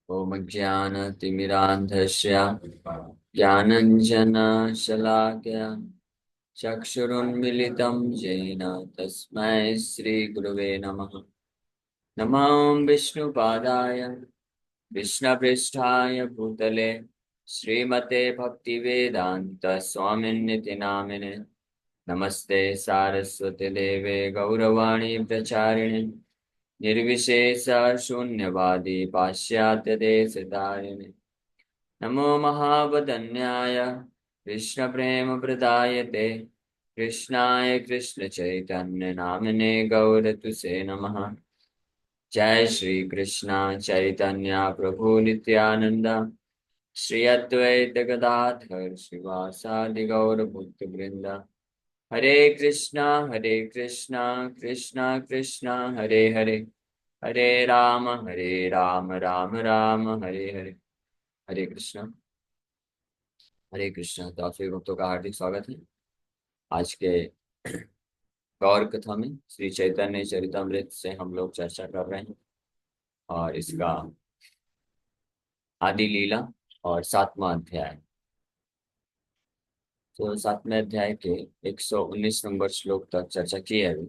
ॐ ज्ञानतिमिरान्धस्य ज्ञानञ्जनशलाकया चक्षुरुन्मिलितं येन तस्मै श्रीगुरुवे नमः। नमो विष्णुपादाय कृष्णपृष्ठाय भूतले श्रीमते भक्तिवेदान्त स्वामिन्निति नामिने। नमस्ते सारस्वती देवे गौरवाणी प्रचारिणे निर्विशेष शून्यवादी पाश्चात्य देशधारिणे। नमो महावदन्याय कृष्ण प्रेम प्रदायते कृष्णाय कृष्ण चैतन्य नामिने गौरतुसे नमः। जय श्री कृष्ण चैतन्य प्रभु नित्यानंद श्री अद्वैत गदाधर श्रीवासादि गौर भक्त वृंद। हरे कृष्णा कृष्णा कृष्णा हरे हरे, हरे राम राम राम हरे हरे। हरे कृष्णा। हरे कृष्णा। तो आप सभी भक्तों का हार्दिक स्वागत है आज के गौर कथा में। श्री चैतन्य चरितमृत से हम लोग चर्चा कर रहे हैं और इसका आदि लीला और 7वां अध्याय। तो 7वें अध्याय के 119 नंबर श्लोक तक चर्चा की है अभी।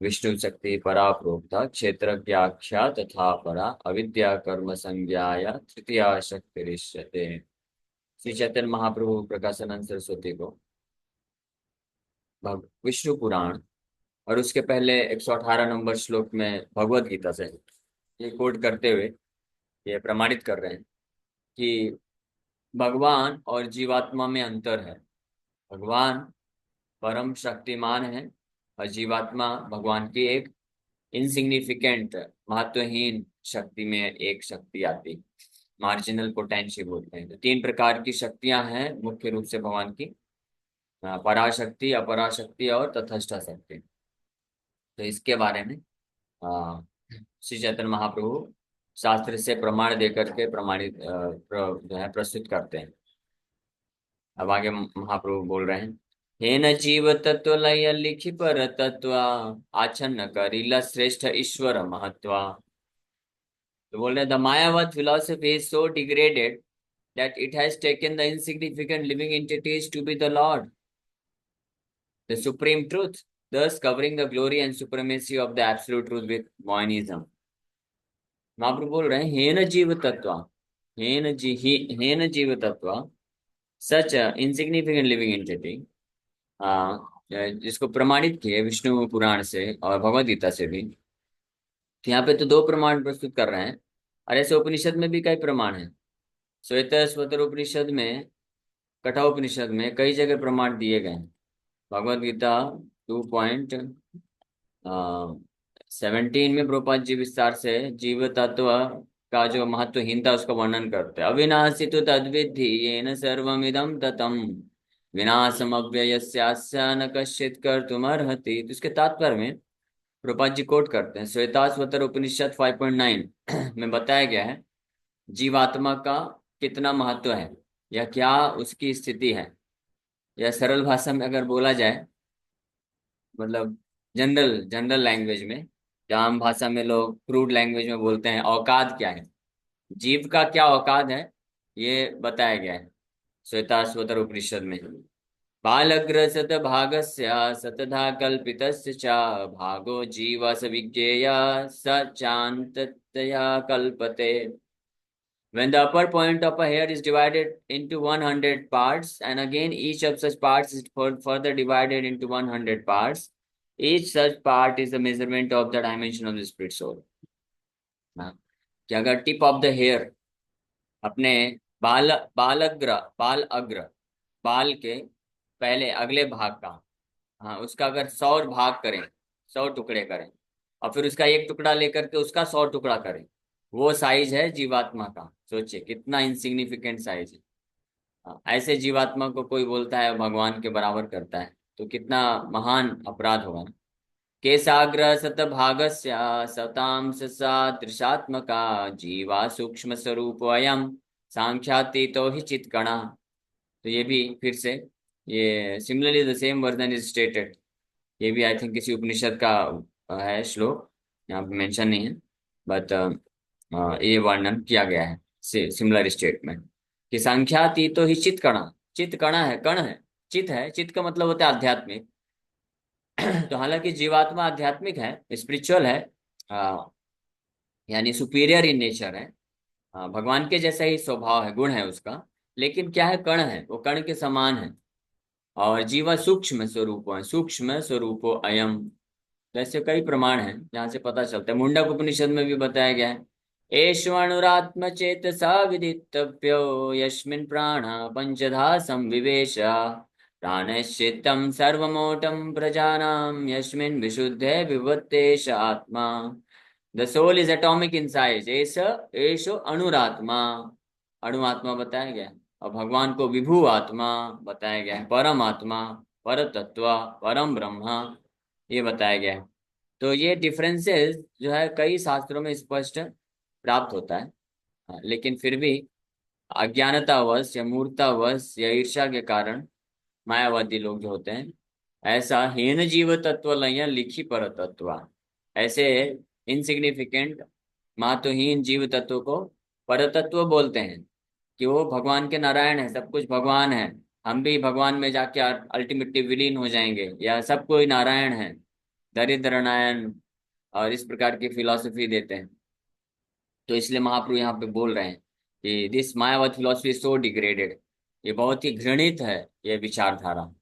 विष्णु शक्ति परा प्रोक्ता क्षेत्रज्ञाख्या तथा परा अविद्या कर्म संज्ञाया तृतीया शक्ति। श्री चैतन्य महाप्रभु प्रकाशानंद सरस्वती को विष्णु पुराण और उसके पहले 118 नंबर श्लोक में भगवत गीता से ये कोट करते हुए ये प्रमाणित कर रहे हैं कि भगवान और जीवात्मा में अंतर है। भगवान परम शक्तिमान है और जीवात्मा भगवान की एक इनसिग्निफिकेंट महत्वहीन शक्ति में एक शक्ति आती, मार्जिनल पोटेंशियल बोलते हैं। तो 3 प्रकार की शक्तियां हैं मुख्य रूप से भगवान की, पराशक्ति, अपराशक्ति और तथस्थ शक्ति। तो इसके बारे में आ, श्री चैतन्य महाप्रभु शास्त्र से प्रमाण देकर के प्रमाणित जो है प्रस्तुत करते हैं। अब आगे महाप्रभु बोल रहे हैं। हे न जीव तत्व लय लिखि पर तत्व आच्छन्न करिला श्रेष्ठ ईश्वर महत्वा। तो बोल रहे the मायावत philosophy is so degraded that it has taken the insignificant living entities to be the Lord, the supreme truth, thus covering the glory and supremacy of the absolute truth with monism। महाप्रभु बोल रहे हैं हेन जीव तत्व, हेन जीव तत्व सच insignificant living entity, जिसको प्रमाणित किए विष्णु पुराण से और भगवद गीता से भी। तो यहाँ पे तो 2 प्रमाण प्रस्तुत कर रहे हैं और ऐसे उपनिषद में भी कई प्रमाण हैं। श्वेत स्वतर उपनिषद में, कठोपनिषद में कई जगह प्रमाण दिए गए हैं। भगवद गीता 2.17 में प्रभुपाद जी विस्तार से जीव तत्व का जो महत्वहीनता उसका वर्णन करते हैं। अविनाशी तो तद्विद्धि येन सर्वमिदं ततम विनाशम अव्ययस्यास्य न कश्चित् कर्तुमर्हति। तो इसके तात्पर्य में प्रभुपाद जी कोट करते हैं श्वेताश्वतर उपनिषद 5.9 में बताया गया है जीवात्मा का कितना महत्व है या क्या उसकी स्थिति है। या सरल भाषा में अगर बोला जाए, मतलब जनरल जनरल लैंग्वेज में, जो आम भाषा में लोग क्रूड लैंग्वेज में बोलते हैं, औकात क्या है, जीव का क्या औकात है, ये बताया गया है श्वेताश्वतर उपनिषद में। बालग्र सत भागस्य सतधा कल्पितस्य च भागो जीव स विज्ञेय स चान्ततया कल्पते। When the upper point of a hair is divided into 100 parts, and again each of such parts is further divided into 100 parts, each such part is the measurement of the dimension of the spirit soul। हाँ, कि अगर tip of the hair अपने बाल अग्र, बाल के पहले अगले भाग का, हाँ, उसका अगर 100 भाग करें, 100 टुकड़े करें और फिर उसका एक टुकड़ा लेकर के उसका 100 टुकड़ा करें, वो साइज है जीवात्मा का। सोचिए कितना इनसिग्निफिकेंट साइज है। हाँ, ऐसे जीवात्मा को कोई बोलता है भगवान के बराबर करता है, तो कितना महान अपराध होगा ना। केशाग्र सत भागस्य सतांश सदृशात्मका जीवा सूक्ष्म स्वरूप अयम सांख्यातीतो ही चित्कणा। तो ये भी फिर से, ये similarly the same version is stated. ये भी आई थिंक किसी उपनिषद का है श्लोक, यहाँ पे मेंशन नहीं है, बट ये वर्णन किया गया है सिमिलर स्टेट में, कि संख्यातीतो ही चित कणा। चित कणा है, कण है, चित है। चित का मतलब होता है आध्यात्मिक। तो हालांकि जीवात्मा आध्यात्मिक है, स्पिरिचुअल है, यानी सुपीरियर इन नेचर है, भगवान के जैसा ही स्वभाव है, गुण है उसका। लेकिन क्या है, कण है, वो कण के समान है। और जीवा सूक्ष्म स्वरूप है, सूक्ष्म स्वरूपो अयम। तो ऐसे कई प्रमाण हैं जहाँ से पता चलता है। मुंडक उपनिषद में भी बताया गया है, एष्वणुरात्म चेत स विदितव्यो यस्मिन् प्राण पंचधा संविवेश प्राणश्चित्तम सर्वमोटम प्रजानाम यस्मिन् विशुद्धे विवत्तेश आत्मा। The soul is atomic in size, एस एषो अणुरात्मा, अणु आत्मा बताया गया। और भगवान को विभु आत्मा बताया गया है, परम आत्मा, पर तत्व, परम ब्रह्मा, ये बताया गया है। तो ये डिफरेंसेस जो है कई शास्त्रों में स्पष्ट प्राप्त होता है। लेकिन फिर भी अज्ञानतावश या मूर्तावश या ईर्ष्या के कारण मायावादी लोग जो होते हैं, ऐसा हीन जीव तत्व लय लिखी पर तत्व, ऐसे इनसिग्निफिकेंट महत्वहीन जीव तत्व को परतत्व बोलते हैं, कि वो भगवान के नारायण है, सब कुछ भगवान है, हम भी भगवान में जाके अल्टीमेटली विलीन हो जाएंगे, या सब कोई नारायण है, दरिद्र नारायण, और इस प्रकार की फिलॉसफी देते हैं। तो इसलिए महाप्रभु यहाँ पे बोल रहे हैं कि this Mayavada philosophy is so degraded, ये बहुत ही घृणित है, ये विचारधारा।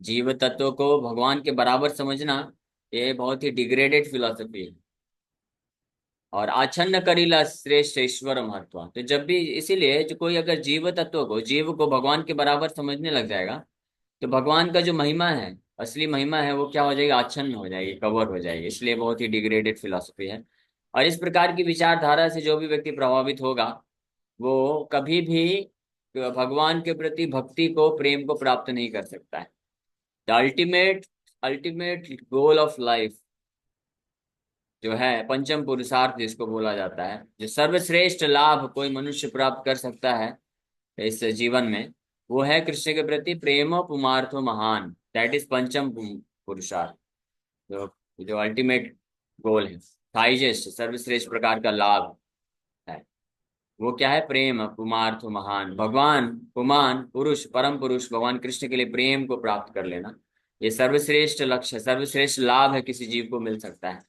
जीव तत्व को भगवान के बराबर समझना, ये बहुत ही डिग्रेडेड फिलॉसफी है। और आच्छन्न करीला श्रेष्ठ ईश्वर महत्व। तो जब भी, इसीलिए जो कोई अगर जीव तत्व को, जीव को भगवान के बराबर समझने लग जाएगा, तो भगवान का जो महिमा है, असली महिमा है, वो क्या हो जाएगी, आच्छन्न हो जाएगी, कवर हो जाएगी। इसलिए बहुत ही डिग्रेडेड फिलॉसफी है। और इस प्रकार की विचारधारा से जो भी व्यक्ति प्रभावित होगा, वो कभी भी भगवान के प्रति भक्ति को, प्रेम को प्राप्त नहीं कर सकता है। The ultimate ultimate goal of life जो है, पंचम पुरुषार्थ जिसको बोला जाता है, जो सर्वश्रेष्ठ लाभ कोई मनुष्य प्राप्त कर सकता है इस जीवन में, वो है कृष्ण के प्रति प्रेम पुमार्थो महान। दैट इज पंचम पुरुषार्थ, जो जो अल्टीमेट गोल है, हाईएस्ट सर्वश्रेष्ठ प्रकार का लाभ है। वो क्या है, प्रेम पुमार्थो महान। भगवान पुमान पुरुष, परम पुरुष भगवान कृष्ण के लिए प्रेम को प्राप्त कर लेना, ये सर्वश्रेष्ठ लक्ष्य, सर्वश्रेष्ठ लाभ है, किसी जीव को मिल सकता है।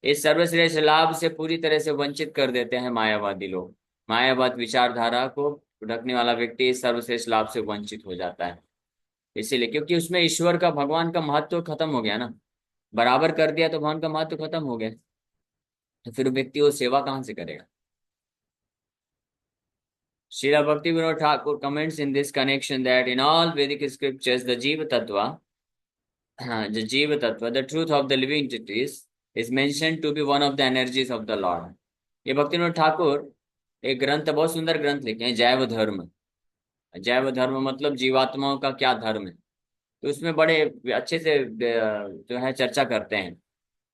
इस सर्वश्रेष्ठ लाभ से पूरी तरह से वंचित कर देते हैं मायावादी लोग। मायावाद विचारधारा को रखने वाला व्यक्ति इस सर्वश्रेष्ठ लाभ से वंचित हो जाता है। इसीलिए, क्योंकि उसमें ईश्वर का, भगवान का महत्व खत्म हो गया ना, बराबर कर दिया तो भगवान का महत्व खत्म हो गया। तो फिर व्यक्ति वो सेवा कहाँ से करेगा। Srila Bhaktivinoda Thakur comments in this connection that in all Vedic scriptures, the Jiva Tattva, the truth of the living entities, is mentioned to be one of the energies of the Lord. ये भक्तिविनोद ठाकुर एक ग्रंथ, बहुत सुंदर ग्रंथ लिखे हैं, जैव धर्म। जैव धर्म मतलब जीवात्माओं का क्या धर्म है। तो उसमें बड़े अच्छे से जो है चर्चा करते हैं,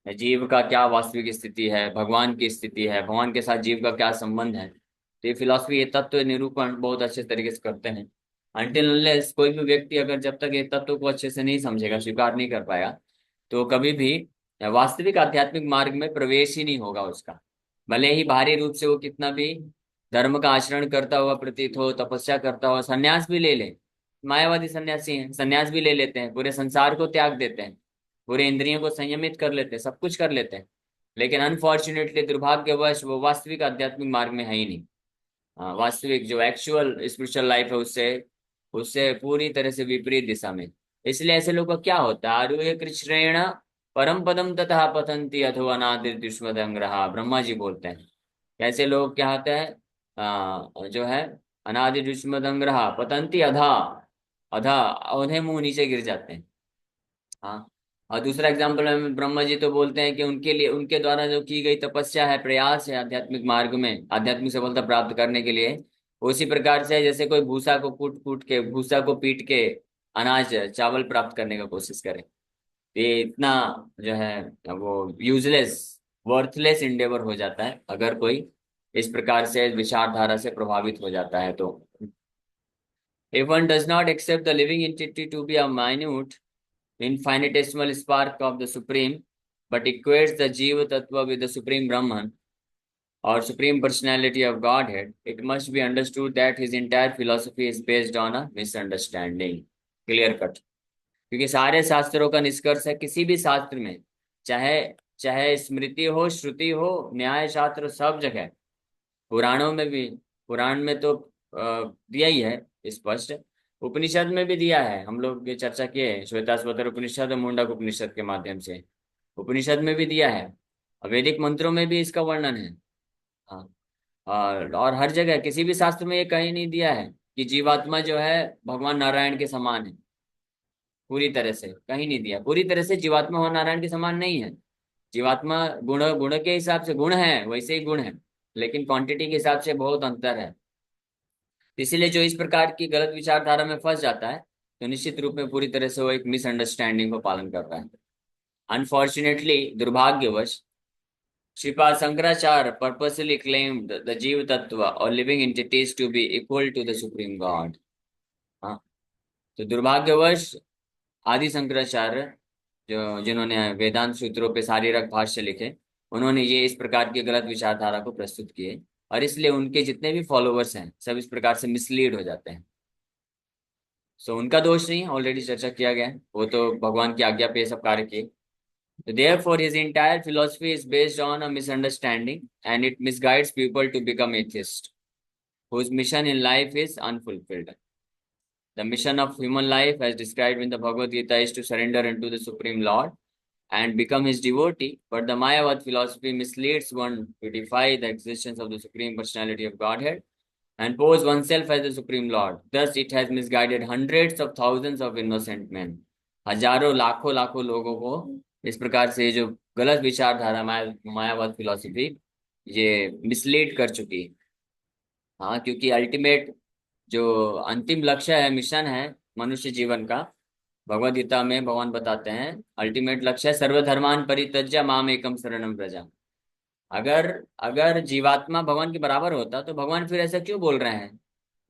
जीव का क्या वास्तविक स्थिति है, भगवान की स्थिति है, भगवान के साथ जीव का क्या संबंध है। तो ये फिलॉसफी, ये तत्व निरूपण बहुत अच्छे तरीके से करते हैं। अनटिल अनलेस कोई भी व्यक्ति अगर जब तक ये तत्व को अच्छे से नहीं समझेगा, स्वीकार नहीं कर पाएगा, तो कभी भी वास्तविक आध्यात्मिक मार्ग में प्रवेश ही नहीं होगा उसका। भले ही बाहरी रूप से वो कितना भी धर्म का आचरण करता हुआ प्रतीत हो, तपस्या करता हो, संन्यास भी ले ले, मायावादी सन्यासी हैं, संन्यास भी ले लेते हैं, पूरे संसार को त्याग देते हैं, पूरे इंद्रियों को संयमित कर लेते हैं, सब कुछ कर लेते हैं, लेकिन अनफॉर्चुनेटली, दुर्भाग्यवश, वो वास्तविक आध्यात्मिक मार्ग में है ही नहीं। वास्तविक जो एक्चुअल स्पिरिचुअल लाइफ है, उससे उससे पूरी तरह से विपरीत दिशा में। इसलिए ऐसे लोग का क्या होता है, आरुह्य कृष्णेण परम पदम तथा पतंती अथो अनादिर दुष्मदंग्रहा, ब्रह्मा जी बोलते हैं। ऐसे लोग क्या होते हैं, जो है अनादि दुष्मदंग्रहा पतंती अधा, अधा औंधे मुंह नीचे गिर जाते हैं। हाँ। और दूसरा एग्जाम्पल में ब्रह्मा जी तो बोलते हैं कि उनके लिए, उनके द्वारा जो की गई तपस्या है, प्रयास है आध्यात्मिक मार्ग में आध्यात्मिक सफलता प्राप्त करने के लिए, उसी प्रकार से जैसे कोई भूसा को कूट कूट के, भूसा को पीट के अनाज चावल प्राप्त करने का कोशिश करे। ये इतना जो है वो यूजलेस, वर्थलेस इंडेवर हो जाता है अगर कोई इस प्रकार से विचारधारा से प्रभावित हो जाता है तो। If one does not accept the living entity to be a minute infinitesimal spark of the Supreme, but equates the Jiva Tattva with the Supreme Brahman, or supreme personality of Godhead, it must be understood that his entire philosophy is based on a misunderstanding. Clear cut. क्योंकि सारे शास्त्रों का निष्कर्ष है, किसी भी शास्त्र में, चाहे चाहे स्मृति हो, श्रुति हो, न्याय शास्त्र, सब जगह, पुराणों में भी, पुराण में तो दिया ही है स्पष्ट, उपनिषद में भी दिया है, हम लोग ये चर्चा किए हैं, श्वेताश्वतर उपनिषद और मुंडक उपनिषद के माध्यम से, उपनिषद में भी दिया है, वैदिक मंत्रों में भी इसका वर्णन है। हाँ, और हर जगह किसी भी शास्त्र में ये कहीं नहीं दिया है कि जीवात्मा जो है भगवान नारायण के समान है। पूरी तरह से कहीं नहीं दिया, पूरी तरह से जीवात्मा और नारायण के समान नहीं है। जीवात्मा गुण गुण के हिसाब से गुण है, वैसे ही गुण है, लेकिन क्वांटिटी के हिसाब से बहुत अंतर है। इसीलिए जो इस प्रकार की गलत विचारधारा में फंस जाता है, तो निश्चित रूप में पूरी तरह से वो एक मिसअंडरस्टैंडिंग को पालन कर रहा है। अनफॉर्चुनेटली, दुर्भाग्यवश, Sripad Shankaracharya purposely claimed the Jiva Tattva or living entities to be equal to the Supreme God. हाँ, तो दुर्भाग्यवश आदि शंकराचार्य, जो जिन्होंने वेदांत सूत्रों पे शारीरक भाष्य लिखे, उन्होंने ये इस प्रकार की गलत विचारधारा को प्रस्तुत किए, और इसलिए उनके जितने भी फॉलोवर्स हैं सब इस प्रकार से मिसलीड हो जाते हैं। सो उनका दोष नहीं है, ऑलरेडी चर्चा किया गया है, वो तो भगवान की आज्ञा पे ये सब कार्य किए। Therefore, his entire philosophy is based on a misunderstanding, and it misguides people to become atheists, whose mission in life is unfulfilled. The mission of human life, as described in the Bhagavad Gita, is to surrender unto the Supreme Lord and become his devotee. But the Mayavad philosophy misleads one to defy the existence of the Supreme Personality of Godhead and pose oneself as the Supreme Lord. Thus, it has misguided hundreds of thousands of innocent men. हजारों लाखों लाखों लोगों को इस प्रकार से जो गलत विचारधारा मायावाद फिलॉसफी ये मिसलीड कर चुकी है। हाँ, क्योंकि अल्टीमेट जो अंतिम लक्ष्य है, मिशन है मनुष्य जीवन का, भगवद गीता में भगवान बताते हैं अल्टीमेट लक्ष्य है सर्वधर्मान परित्यज्य माम एकम शरणम व्रज। अगर अगर जीवात्मा भगवान के बराबर होता तो भगवान फिर ऐसा क्यों बोल रहे हैं,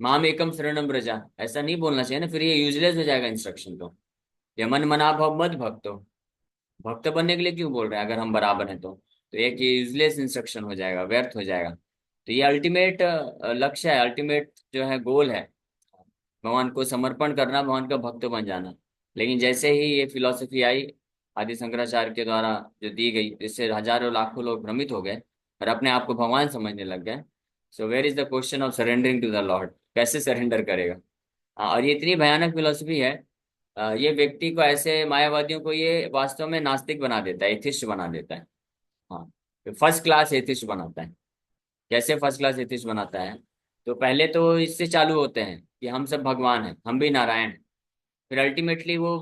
माम एकम शरणम व्रजा, ऐसा नहीं बोलना चाहिए ना, फिर ये यूजलेस हो जाएगा इंस्ट्रक्शन। तो ये मन मना भव मत भक्तो, भक्त बनने के लिए क्यों बोल रहे हैं अगर हम बराबर हैं तो एक यूजलेस इंस्ट्रक्शन हो जाएगा, व्यर्थ हो जाएगा। तो ये अल्टीमेट लक्ष्य है, अल्टीमेट जो है गोल है, भगवान को समर्पण करना, भगवान का भक्त बन जाना। लेकिन जैसे ही ये फिलॉसफी आई आदि शंकराचार्य के द्वारा जो दी गई, इससे हजारों लाखों लोग भ्रमित हो गए और अपने आप को भगवान समझने लग गए। So where is the question of surrendering to the lord, कैसे सरेंडर करेगा। और ये इतनी भयानक फिलॉसफी है, ये व्यक्ति को, ऐसे मायावादियों को ये वास्तव में नास्तिक बना देता है, एथिस्ट बना देता है। हाँ, फर्स्ट क्लास एथिस्ट बनाता है। कैसे फर्स्ट क्लास एथिस्ट बनाता है, तो पहले तो इससे चालू होते हैं कि हम सब भगवान हैं, हम भी नारायण हैं, फिर अल्टीमेटली वो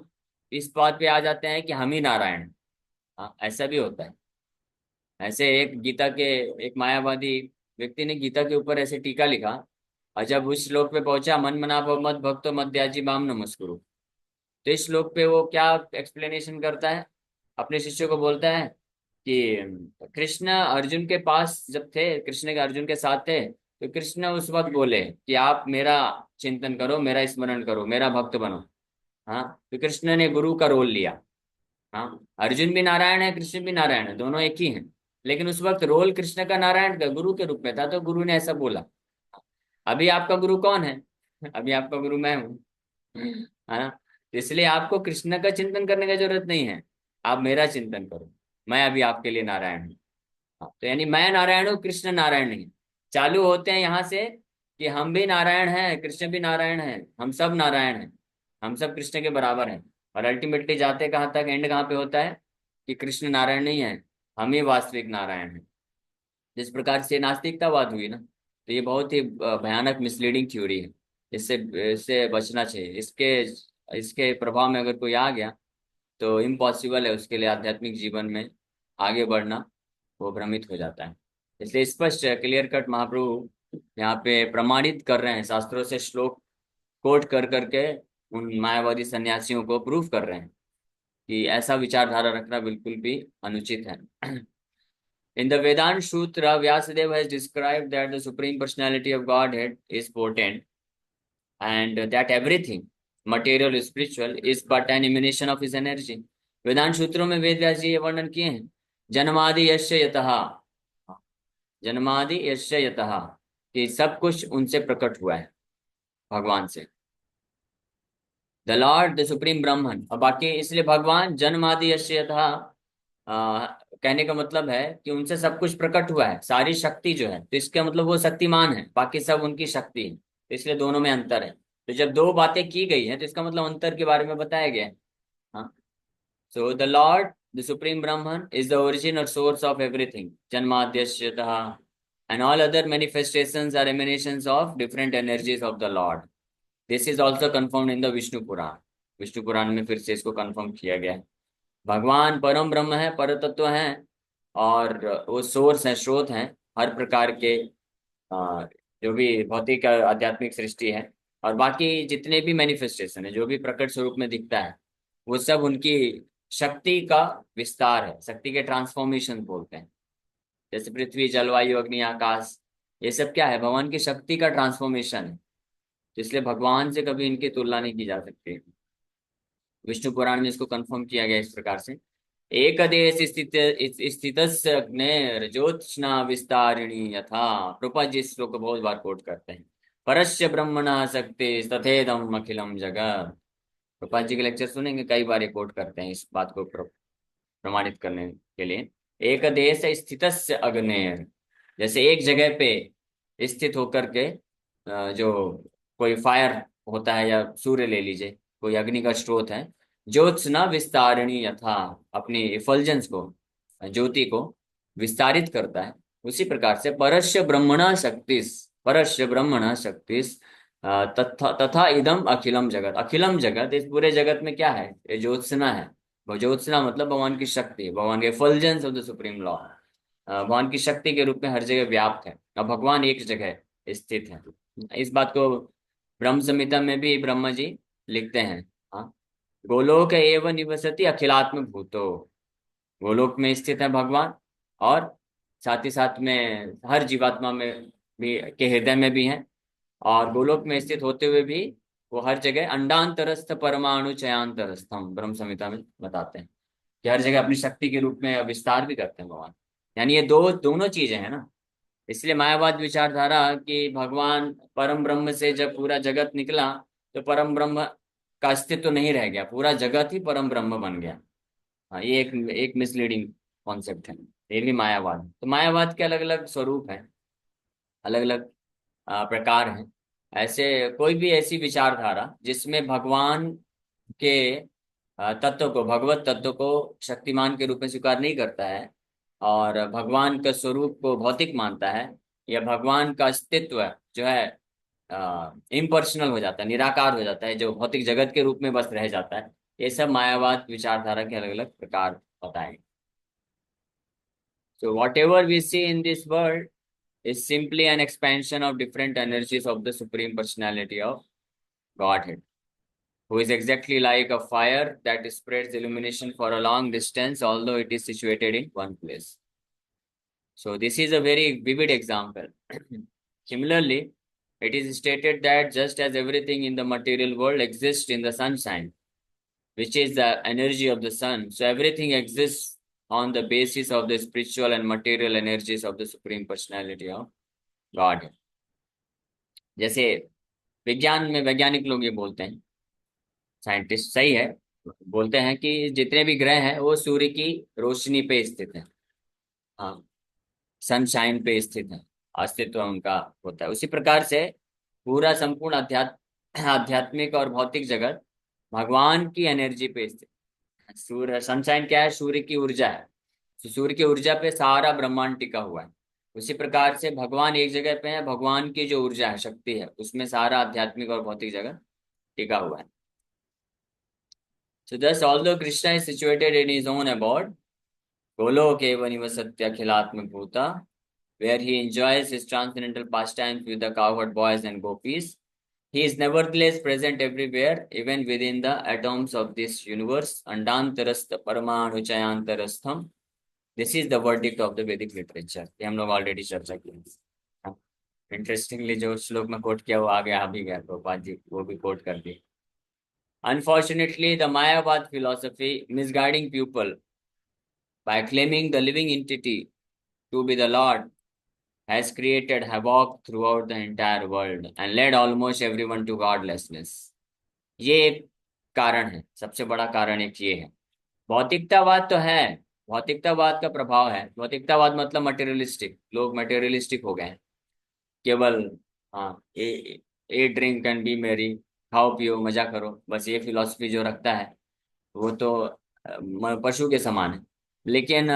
इस बात पे आ जाते हैं कि हम ही नारायण हैं। हाँ, ऐसा भी होता है। ऐसे एक गीता के, एक मायावादी व्यक्ति ने गीता के ऊपर ऐसे टीका लिखा, और जब उस श्लोक पे पहुंचा, मन मना भव मत भक्तो मत त्याजी माम नमस्कुरु, तो इस श्लोक पे वो क्या एक्सप्लेनेशन करता है, अपने शिष्यों को बोलता है कि कृष्ण अर्जुन के पास जब थे, कृष्ण के अर्जुन के साथ थे, तो कृष्ण उस वक्त बोले कि आप मेरा चिंतन करो, मेरा स्मरण करो, मेरा भक्त बनो। हाँ, तो कृष्ण ने गुरु का रोल लिया। हाँ, अर्जुन भी नारायण है, कृष्ण भी नारायण है, दोनों एक ही हैं, लेकिन उस वक्त रोल कृष्ण का नारायण का गुरु के रूप में था, तो गुरु ने ऐसा बोला। अभी आपका गुरु कौन है? अभी आपका गुरु मैं हूँ, है ना। तो इसलिए आपको कृष्ण का चिंतन करने की जरूरत नहीं है, आप मेरा चिंतन करो, मैं अभी आपके लिए नारायण हूँ। हाँ, तो यानी मैं नारायण हूँ, कृष्ण नारायण नहीं। चालू होते हैं यहाँ से कि हम भी नारायण हैं, कृष्ण भी नारायण है, हम सब नारायण हैं, हम सब कृष्ण के बराबर हैं, और अल्टीमेटली जाते कहाँ तक, एंड कहाँ पे होता है कि कृष्ण नारायण नहीं है, हम ही वास्तविक नारायण हैं। जिस प्रकार से नास्तिकतावाद हुई ना, तो ये बहुत ही भयानक मिसलीडिंग थ्योरी है। इससे इससे बचना चाहिए। इसके इसके प्रभाव में अगर कोई आ गया तो इम्पॉसिबल है उसके लिए आध्यात्मिक जीवन में आगे बढ़ना, वो भ्रमित हो जाता है। इसलिए स्पष्ट क्लियर कट महाप्रभु यहाँ पे प्रमाणित कर रहे हैं, शास्त्रों से श्लोक कोट कर करके उन मायावादी सन्यासियों को प्रूफ कर रहे हैं कि ऐसा विचारधारा रखना बिल्कुल भी अनुचित है। In the Vedanta Sutra, Vyasadeva has described that the Supreme Personality of Godhead is potent, and that everything, material or spiritual, is but an emanation of his energy. वेदांत सूत्रों में वेद व्यास जी ये वर्णन किए हैं, जन्मादि यस्य यतः, जन्मादि यस्य यतः, कि सब कुछ उनसे प्रकट हुआ है, भगवान से। द लॉर्ड द सुप्रीम ब्रह्मन, और बाकी इसलिए भगवान जन्मादि यस्य यतः, कहने का मतलब है कि उनसे सब कुछ प्रकट हुआ है, सारी शक्ति जो है, तो इसका मतलब वो शक्तिमान है, बाकी सब उनकी शक्ति है, तो इसलिए दोनों में अंतर है। तो जब दो बातें की गई हैं तो इसका मतलब अंतर के बारे में बताया गया है। हाँ, so the lord the supreme Brahman is the origin और सोर्स ऑफ एवरीथिंग, जन्माद्यश्यतः, and all other manifestations are emanations of different energies of the lord. This is also confirmed in the Vishnu Purana. Vishnu Purana में फिर से इसको कन्फर्म किया गया है। भगवान परम ब्रह्म है, पर तत्व है, और वो सोर्स है, स्रोत है हर प्रकार के अ, जो भी भौतिक आध्यात्मिक सृष्टि है, और बाकी जितने भी मैनिफेस्टेशन है, जो भी प्रकट स्वरूप में दिखता है, वो सब उनकी शक्ति का विस्तार है, शक्ति के ट्रांसफॉर्मेशन बोलते हैं। जैसे पृथ्वी, जलवायु, अग्नि, आकाश, ये सब क्या है, भगवान की शक्ति का ट्रांसफॉर्मेशन है। तो इसलिए भगवान से कभी इनकी तुलना नहीं की जा सकती। विष्णु पुराण में इसको कंफर्म किया गया इस प्रकार से। एक देश स्थित स्थितस्य अग्नेर्ज्योत्स्ना विस्तारिणी यथा। प्रभुपाद जी इस श्लोक को बहुत बार कोट करते हैं। परस्य ब्रह्मणः शक्ति तथेदम अखिलम जगत। प्रभुपाद जी के लेक्चर सुनेंगे, कई बार ये कोट करते हैं इस बात को प्रमाणित करने के लिए। एक देश स्थितस्य अग्नेर, जैसे एक जगह पे स्थित होकर के जो कोई फायर होता है, या सूर्य ले लीजिए, कोई अग्नि का स्रोत है, ज्योत्सना विस्तारिणी यथा, अपनी इफल्जेंस को, ज्योति को विस्तारित करता है, उसी प्रकार से परस्य ब्रह्मणा शक्तिस, परस्य ब्रह्मणा शक्तिस तथा तथा इदम अखिलम जगत। अखिलम जगत, इस पूरे जगत में क्या है, ये ज्योत्सना है। वो ज्योत्सना मतलब भगवान की शक्ति, भगवान के एफल्जेंस ऑफ द सुप्रीम लॉ, भगवान की शक्ति के रूप में हर जगह व्याप्त है, और भगवान एक जगह स्थित है। इस बात को ब्रह्म संहिता में भी ब्रह्मा जी लिखते हैं। हाँ, गोलोक एव निवसति अखिलात्म भूतो, गोलोक में स्थित है भगवान, और साथ ही साथ में हर जीवात्मा में भी, के हृदय में भी है, और गोलोक में स्थित होते हुए भी वो हर जगह अंडांतरस्थ परमाणु चयांतरस्थम, ब्रह्म संहिता में बताते हैं कि हर जगह अपनी शक्ति के रूप में विस्तार भी करते हैं भगवान। यानी ये दोनों चीजें हैं ना। इसलिए मायावाद विचारधारा कि भगवान परम ब्रह्म से जब पूरा जगत निकला, तो परम ब्रह्म का अस्तित्व तो नहीं रह गया, पूरा जगत ही परम ब्रह्म बन गया। हाँ, ये एक मिसलीडिंग कॉन्सेप्ट है, ये भी मायावाद। तो मायावाद के अलग अलग स्वरूप हैं, अलग अलग प्रकार हैं। ऐसे कोई भी ऐसी विचारधारा जिसमें भगवान के तत्व को, भगवत तत्व को शक्तिमान के रूप में स्वीकार नहीं करता है, और भगवान का स्वरूप को भौतिक मानता है, या भगवान का अस्तित्व जो है इम्पर्सनल हो जाता है, निराकार हो जाता है, जो भौतिक जगत के रूप में बस रह जाता है, ये सब मायावाद विचारधारा के अलग अलग प्रकार बताए। So whatever we see in this world is simply an expansion of different energies of the Supreme Personality of Godhead, who is exactly like a fire that spreads illumination for a long distance, although it is situated in one place. So this is a very vivid example. Similarly, it is stated that just as everything in the material world exists in the sunshine, which is the energy of the sun, so everything exists on the basis of the spiritual and material energies of the Supreme Personality of God. जैसे विज्ञान में वैज्ञानिक लोग ये बोलते हैं, scientist सही है, बोलते हैं कि जितने भी ग्रह हैं वो सूर्य की रोशनी पे स्थित है। हाँ, सनशाइन पे स्थित है, अस्तित्व उनका होता है। उसी प्रकार से पूरा संपूर्ण आध्यात्मिक और भौतिक जगत भगवान की एनर्जी पे स्थित है। सूर्य, सनशाइन क्या है, सूर्य की ऊर्जा है, तो सूर्य की ऊर्जा पे सारा ब्रह्मांड टिका हुआ है। उसी प्रकार से भगवान एक जगह पे है, भगवान की जो ऊर्जा है, शक्ति है, उसमें सारा आध्यात्मिक और भौतिक जगत टिका हुआ है। So thus, although Krishna is situated in his own abode, Golok eva nivasatya khilatma bhuta, where he enjoys his transcendental pastimes with the cowherd boys and gopis, he is nevertheless present everywhere, even within the atoms of this universe. Andantarastha paramanu chayantarastham. This is the verdict of the Vedic literature. ये हम लोग already चर्चा की। Interestingly जो श्लोक में coat किया वो आगे आ भी गया, प्रभुपाद जी वो भी कोट कर दिए। Unfortunately, the Mayavad philosophy, misguiding people by claiming the living entity to be the Lord, has created havoc throughout the entire world and led almost everyone to godlessness। ये एक कारण है, सबसे बड़ा कारण एक ये है। भौतिकतावाद तो है, भौतिकतावाद का प्रभाव है। भौतिकतावाद मतलब मटेरियलिस्टिक, लोग मटेरियलिस्टिक हो गए हैं। केवल हाँ, ए ड्रिंक एंड बी मेरी, खाओ पियो मजा करो, बस ये फिलॉसफी जो रखता है वो तो पशु के समान है। लेकिन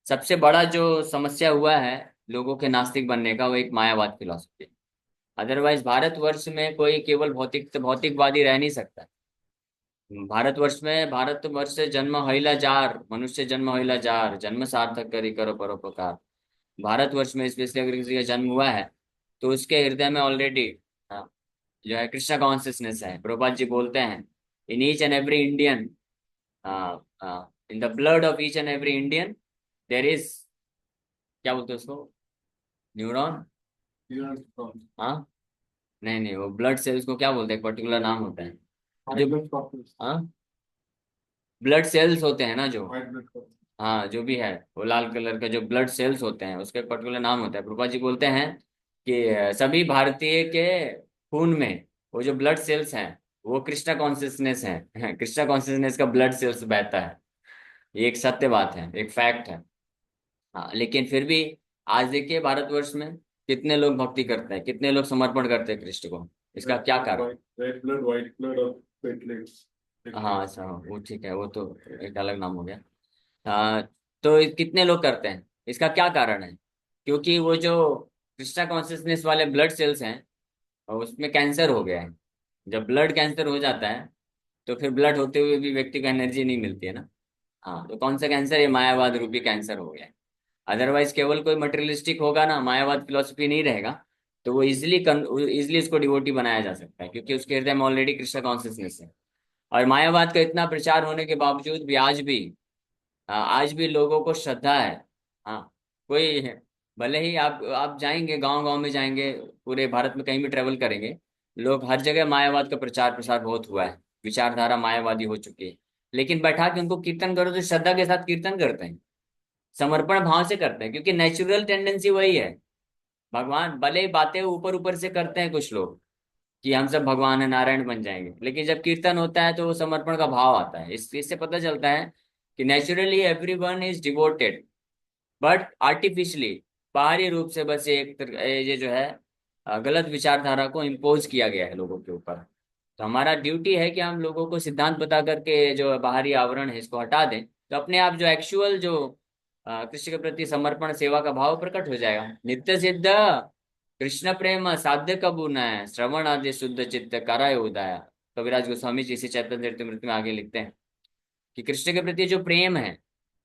सबसे बड़ा जो समस्या हुआ है लोगों के नास्तिक बनने का, वो एक मायावाद फिलॉसफी है। अदरवाइज भारतवर्ष में कोई केवल भौतिकवादी रह नहीं सकता। भारतवर्ष से जन्म हइला जार, मनुष्य जन्म हइला जार, जन्म सार्थक करी करो परोपकार। भारतवर्ष में स्पेशली अगर किसी का जन्म हुआ है तो उसके हृदय में ऑलरेडी जो है कृष्णा कॉन्सियसनेस है। प्रभुपाद जी बोलते हैं, in each and every Indian, in the blood of each and every Indian there is, क्या बोलते हैं उसको, न्यूरॉन। हाँ, नहीं नहीं, वो ब्लड सेल्स को क्या बोलते हैं, पर्टिकुलर नाम होता है जो, हाँ, ब्लड सेल्स होते हैं ना जो, हाँ जो भी है, वो लाल कलर के जो ब्लड सेल्स होते हैं उसके पर्टिकुलर नाम होता है। प्रभुपा जी बोलते हैं कि सभी भारतीय के खून में वो जो ब्लड सेल्स हैं वो कृष्णा कॉन्सियसनेस है। कृष्णा कॉन्सियसनेस का ब्लड सेल्स बहता है। ये एक सत्य बात है, एक फैक्ट है। हाँ, लेकिन फिर भी आज देखिए भारतवर्ष में कितने लोग भक्ति करते हैं, कितने लोग समर्पण करते हैं कृष्ण को। इसका क्या कारण? रेड ब्लड, व्हाइट ब्लड और प्लेटलेट्स। हाँ अच्छा, वो ठीक है, वो तो एक अलग नाम हो गया। हाँ, तो कितने लोग करते हैं, इसका क्या कारण है? क्योंकि वो जो कृष्णा कॉन्सियसनेस वाले ब्लड सेल्स हैं और उसमें कैंसर हो गया है। जब ब्लड कैंसर हो जाता है तो फिर ब्लड होते हुए भी व्यक्ति को एनर्जी नहीं मिलती है ना। हाँ, तो कौन सा कैंसर? ये मायावाद रूपी कैंसर हो गया है। अदरवाइज केवल कोई मटेरियलिस्टिक होगा ना, मायावाद फिलोसफी नहीं रहेगा, तो वो इजिली इसको डिवोटी बनाया जा सकता है क्योंकि उसके हृदय में ऑलरेडी कृष्ण कॉन्सियसनेस है। और मायावाद का इतना प्रचार होने के बावजूद भी आज भी लोगों को श्रद्धा है। हाँ, कोई भले ही आप जाएंगे, गांव गांव में जाएंगे, पूरे भारत में कहीं भी ट्रेवल करेंगे, लोग हर जगह मायावाद का प्रचार प्रसार बहुत हुआ है, विचारधारा मायावादी हो चुकी है। लेकिन बैठा के उनको कीर्तन करो तो श्रद्धा के साथ कीर्तन करते हैं, समर्पण भाव से करते हैं, क्योंकि नेचुरल टेंडेंसी वही है। भगवान भले ही बातें ऊपर ऊपर से करते हैं कुछ लोग कि हम सब भगवान है, नारायण बन जाएंगे, लेकिन जब कीर्तन होता है तो वो समर्पण का भाव आता है। इससे पता चलता है कि naturally everyone is devoted, but artificially, बाहरी रूप से बस ये जो है गलत विचारधारा को इम्पोज किया गया है लोगों के ऊपर। तो हमारा ड्यूटी है कि हम लोगों को सिद्धांत बता करके जो बाहरी आवरण है इसको हटा दें, तो अपने आप जो एक्चुअल जो कृष्ण के प्रति समर्पण सेवा का भाव प्रकट हो जाएगा। नित्य सिद्ध कृष्ण प्रेम साध्य कबू न है, श्रवण आदि शुद्ध चित्त कराय उदाया। कविराज गोस्वामी जी इसी चैतन्य चरितमृत में आगे लिखते हैं कि कृष्ण के प्रति जो प्रेम है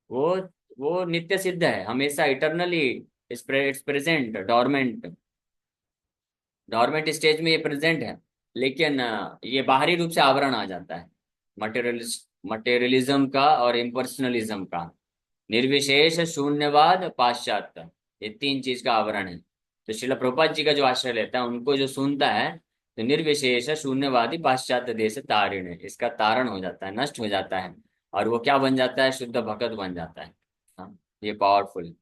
वो वो नित्य सिद्ध है, हमेशा eternally it's present, dormant, dormant stage में ये प्रेजेंट है। लेकिन ये बाहरी रूप से आवरण आ जाता है मटेरियलिज्म का और इम्पर्सनलिज्म का। निर्विशेष, शून्यवाद, पाश्चात्य, ये तीन चीज का आवरण है। तो श्रील प्रभुपाद जी का जो आश्रय लेता है उनको जो सुनता है, तो निर्विशेष शून्यवादी पाश्चात्य देश तारिण है, इसका तारण हो जाता है, नष्ट हो जाता है, और वो क्या बन जाता है? शुद्ध भगत बन जाता है। हाँ, ये पावरफुल।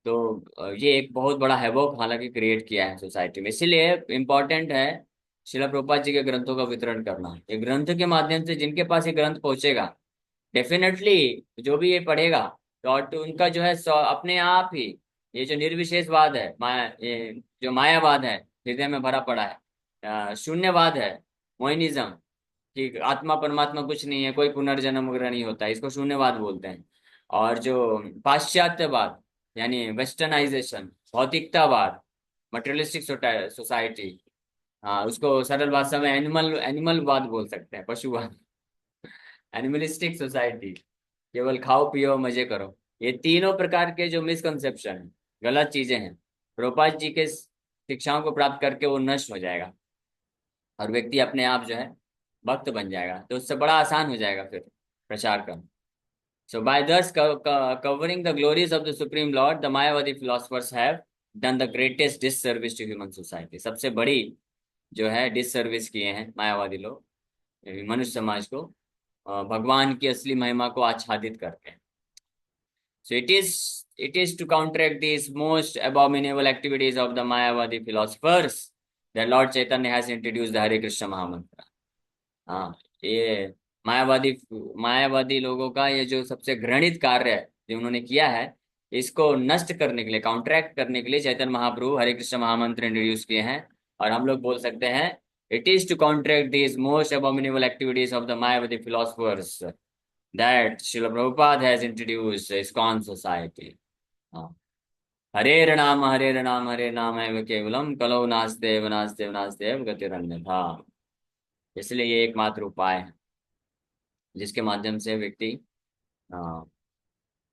तो ये एक बहुत बड़ा हैवॉक हालांकि क्रिएट किया है सोसाइटी में, इसीलिए इम्पोर्टेंट है श्रील प्रभुपाद जी के ग्रंथों का वितरण करना। ये ग्रंथ के माध्यम से जिनके पास ये ग्रंथ पहुंचेगा, डेफिनेटली जो भी ये पढ़ेगा तो उनका जो है अपने आप ही ये जो निर्विशेषवाद है, ये जो मायावाद है हृदय में भरा पड़ा है, शून्यवाद है, मोइनिज्म, कि आत्मा परमात्मा कुछ नहीं है, कोई पुनर्जन्म वगैरह नहीं होता है, इसको शून्यवाद बोलते हैं। और जो पाश्चात्यवाद यानी वेस्टर्नाइजेशन, भौतिकतावाद, मटेरियलिस्टिक सोसाइटी, हाँ उसको सरल भाषा में एनिमल वाद बोल सकते हैं, पशुवाद, एनिमलिस्टिक सोसाइटी, केवल खाओ पियो मजे करो। ये तीनों प्रकार के जो मिसकंसेप्शन है, गलत चीजें हैं, प्रभुपाद जी के शिक्षाओं को प्राप्त करके वो नष्ट हो जाएगा और व्यक्ति अपने आप जो है भक्त बन जाएगा, तो उससे बड़ा आसान हो जाएगा फिर प्रचार करना। So by this covering the glories of the supreme lord, the Mayavadi philosophers have done the greatest disservice to human society. सबसे बड़ी जो है डिससर्विस किए हैं मायावादी लोग मनुष्य समाज को, भगवान की असली महिमा को आच्छादित करके। So it is to counteract these most abominable activities of the Mayavadi philosophers that Lord Chaitanya has introduced the Hare Krishna Mahamantra. हाँ, ये मायावादी मायावादी लोगों का ये जो सबसे घृणित कार्य है जो उन्होंने किया है, इसको नष्ट करने के लिए, काउंटरैक्ट करने के लिए चैतन्य महाप्रभु हरे कृष्ण महामंत्र इंट्रोड्यूस किए हैं। और हम लोग बोल सकते हैं, it is to counteract these most abominable activities of the Mayavadi philosophers that Srila Prabhupada has introduced ISKCON society. हाँ, हरे नाम हरे नाम एव केवलम कलौ नास्तेव नास्तेव नास्तेव गतिरन्यथा। इसलिए ये एकमात्र उपाय है जिसके माध्यम से व्यक्ति अ,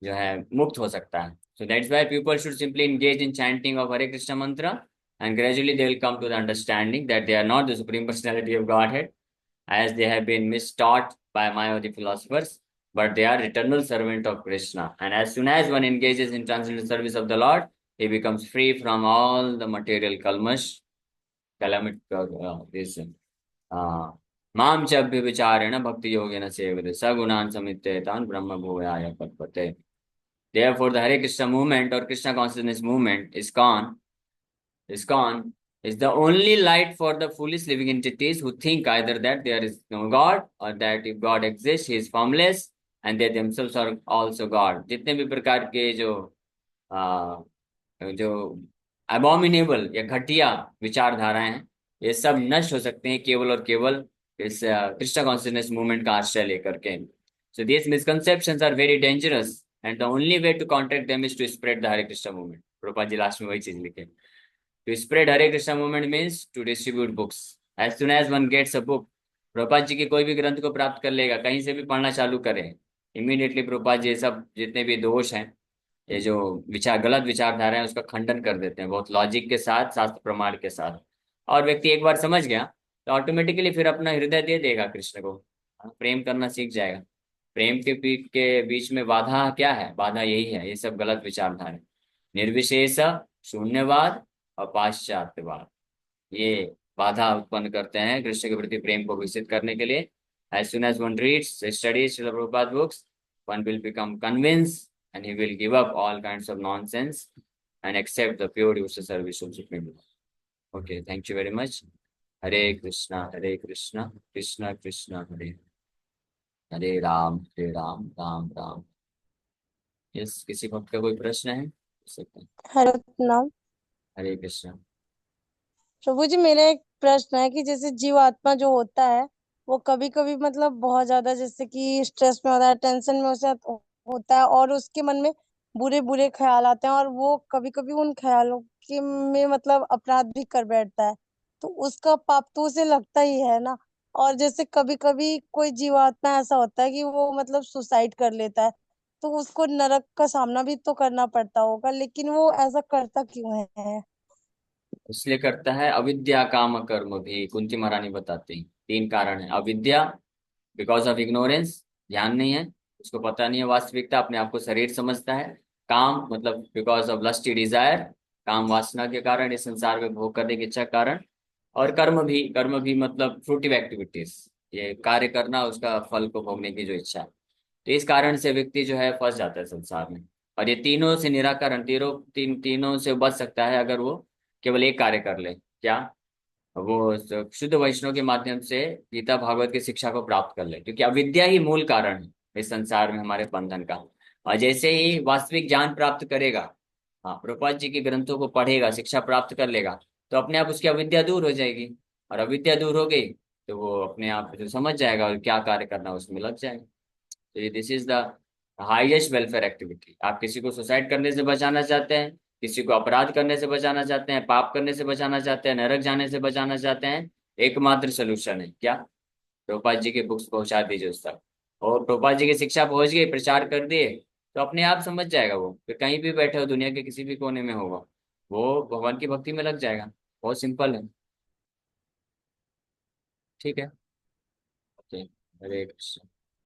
जो है मुक्त हो सकता है। So that's why people should simply engage in chanting of Hare Krishna mantra, and gradually they will come to the understanding that they are not the supreme personality of Godhead as they have been mistaught by Mayavadi philosophers, but they are eternal servant of Krishna. And as soon as one engages in transcendental service of the Lord, he becomes free from all the material calamity, this माम च व्यभिचारेण भक्ति योगेन सेवते सगुणान समित्य तान ब्रह्म भूयाय पद्पते। Therefore, the Hare Krishna movement or Krishna consciousness movement, ISKCON, is the only light for the foolish living entities who think either that there is no God or that if God exists, he is formless and they themselves are also God. जितने भी प्रकार के जो अबॉमिनेबल या घटिया विचारधाराएं हैं, ये सब नष्ट हो सकते हैं केवल और केवल इस कृष्णा कॉन्शियसनेस मूवमेंट का आश्रय लेकर के। So this misconceptions are very dangerous and the only way to contract them is to spread the Hare Krishna movement. Prabhupada ji last में वही चीज लिखे, to spread Hare Krishna movement means to distribute books. As soon as one gets a book, Prabhupada ji के कोई भी ग्रंथ को प्राप्त कर लेगा, कहीं से भी पढ़ना चालू करें, इमीडिएटली प्रभुपाद जी ये सब जितने भी दोष हैं, ये जो गलत विचारधारा है, उसका खंडन कर देते हैं बहुत लॉजिक के साथ, शास्त्र प्रमाण के साथ। और व्यक्ति एक बार समझ गया तो ऑटोमेटिकली फिर अपना हृदय दे देगा कृष्ण को, प्रेम करना सीख जाएगा। प्रेम के पीठ के बीच में बाधा क्या है? बाधा यही है, ये सब गलत विचारधारा, निर्विशेष शून्यवाद और पाश्चात्यवाद, ये बाधा उत्पन्न करते हैं कृष्ण के प्रति प्रेम को विकसित करने के लिए। As soon as one reads studies Srila Prabhupada books, one will become convinced and he will give up all kinds of nonsense and accept the pure devotional service of Supreme Lord. Okay, thank you very much. Hare Krishna, Hare Krishna, Krishna Krishna, Hare Hare Ram, Hare Ram, Ram Ram। Yes, किसी भक्त का कोई प्रश्न है? पूछ सकते हैं। हरे नाम। हरे कृष्ण। प्रभु जी, मेरा एक प्रश्न है कि जैसे जीवात्मा जो होता है वो कभी कभी मतलब बहुत ज्यादा जैसे कि स्ट्रेस में होता है, टेंशन में उसे होता है और उसके मन में बुरे बुरे ख्याल आते हैं और वो कभी कभी उन ख्यालों के में मतलब अपराध भी कर बैठता है, तो उसका पाप तो उसे लगता ही है ना। और जैसे कभी कभी कोई जीवात्मा ऐसा होता है कि वो मतलब सुसाइड कर लेता है, तो उसको नरक का सामना भी तो करना पड़ता होगा, लेकिन वो ऐसा करता क्यों है? इसलिए करता है, अविद्या काम कर्म भी, कुंती महारानी बताती हैं। तीन कारण है। अविद्या, बिकॉज ऑफ इग्नोरेंस, ध्यान नहीं है, उसको पता नहीं है वास्तविकता, अपने आप को शरीर समझता है। काम मतलब बिकॉज ऑफ लस्टी डिजायर, काम वासना के कारण, इस संसार में भोग करने की इच्छा के कारण। और कर्म भी मतलब फ्रूटिव एक्टिविटीज, ये कार्य करना, उसका फल को भोगने की जो इच्छा है। तो इस कारण से व्यक्ति जो है फंस जाता है संसार में। और ये तीनों से निराकरण, तीनों से बच सकता है अगर वो केवल एक कार्य कर ले। क्या? वो शुद्ध वैष्णव के माध्यम से गीता भागवत की शिक्षा को प्राप्त कर ले, क्योंकि अविद्या ही मूल कारण है इस संसार में हमारे बंधन का। और जैसे ही वास्तविक ज्ञान प्राप्त करेगा, हाँ, प्रभुपाद जी के ग्रंथों को पढ़ेगा, शिक्षा प्राप्त कर लेगा, तो अपने आप उसकी अविद्या दूर हो जाएगी। और अविद्या दूर हो गई तो वो अपने आप जो समझ जाएगा और क्या कार्य करना है उसमें लग जाएगा। तो ये this is the highest welfare activity. आप किसी को सुसाइड करने से बचाना चाहते हैं, किसी को अपराध करने से बचाना चाहते हैं, पाप करने से बचाना चाहते हैं, नरक जाने से बचाना चाहते हैं, एकमात्र सोल्यूशन है क्या? प्रभुपाद जी की बुक्स पहुंचा दीजिए उस तक, और प्रभुपाद जी की शिक्षा पहुंच गई, प्रचार कर दिए, तो अपने आप समझ जाएगा वो। फिर कहीं भी बैठे हो, दुनिया के किसी भी कोने में होगा, वो भगवान की भक्ति में लग जाएगा। बहुत सिंपल है। ठीक है। ओके, हरे कृष्ण।